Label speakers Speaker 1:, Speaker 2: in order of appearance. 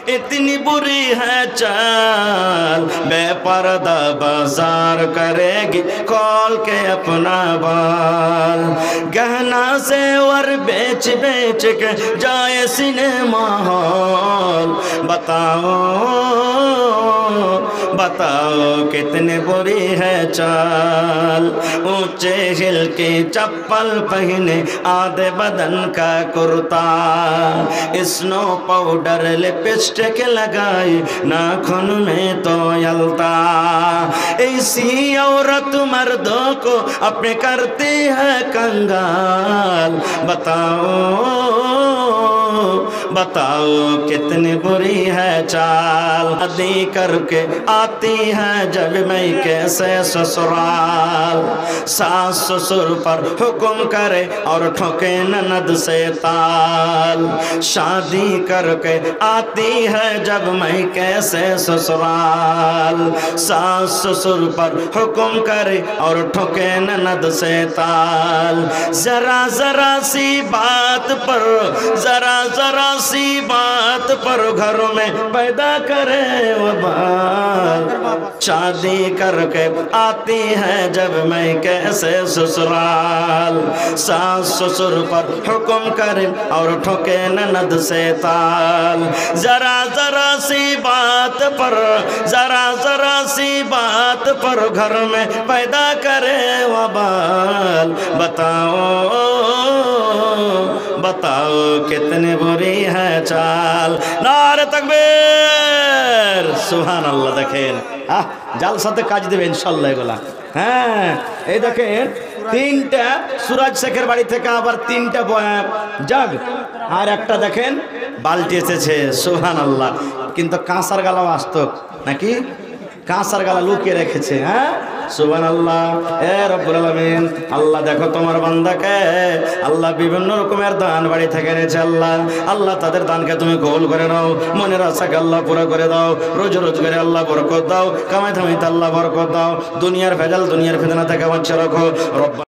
Speaker 1: इतनी बुरी है चाल, बेपर्दा बाजार करेगी खोल के अपना बाल। गहना सेवर बेच बेच के जाए सिनेमा हॉल। बताओ बताओ कितनी बुरी है चाल। ऊंचे हिल की चप्पल पहने आधे बदन का कुर्ता, स्नो पाउडर लिपस्टिक लगाई नाखून में तो यलता। ऐसी औरत मर्दों को अपने करती है कंगाल। बताओ बताओ कितनी बुरी है चाल। शादी करके आती है जब मैं कैसे ससुराल। सास ससुर पर हुक्म करे और ठोके ननद से ताल। शादी करके आती है जब मैं कैसे ससुराल। सास ससुर पर हुक्म करे और ठोके ननद से ताल। जरा जरा सी बात पर, जरा जरा सी बात पर घर में पैदा करे वबाल। शादी करके आती है जब मैं कैसे ससुराल। सास ससुर पर हुक्म करे और ठोके ननद से ताल। जरा जरा सी बात पर, जरा जरा सी बात पर घर में पैदा करे वबाल। बताओ बताओ कितनी बुरी है चाल। नारे तकबीर, सुभान अल्लाह। देखें জালসাতে কাজ দেবে ইনশাআল্লাহ এগুলা। হ্যাঁ এই দেখেন তিনটা সুরাজ শেখের বাড়ি থেকে আবার তিনটা জাগ আর একটা দেখেন বালতি এসেছে। সুবহানাল্লাহ। কিন্তু কাঁসার গালাও আসতো নাকি? কাঁসার গালা লুকিয়ে রেখেছে। হ্যাঁ সুবহানাল্লাহ। এ রব্বুল আলামিন, আল্লাহ দেখো তোমার বান্দাকে আল্লাহ বিভিন্ন রকমের দান বাড়ি থেকে এনেছে। আল্লাহ আল্লাহ তাদের দানকে তুমি কবুল করে নাও। মনের আশাকে আল্লাহ পুরো করে দাও। রোজ রোজগারে আল্লাহ বরকত দাও। কামাই থামাইতে আল্লাহ বরকত দাও। দুনিয়ার ভেজাল দুনিয়ার ফিতনা থেকে বাঁচিয়ে রাখো।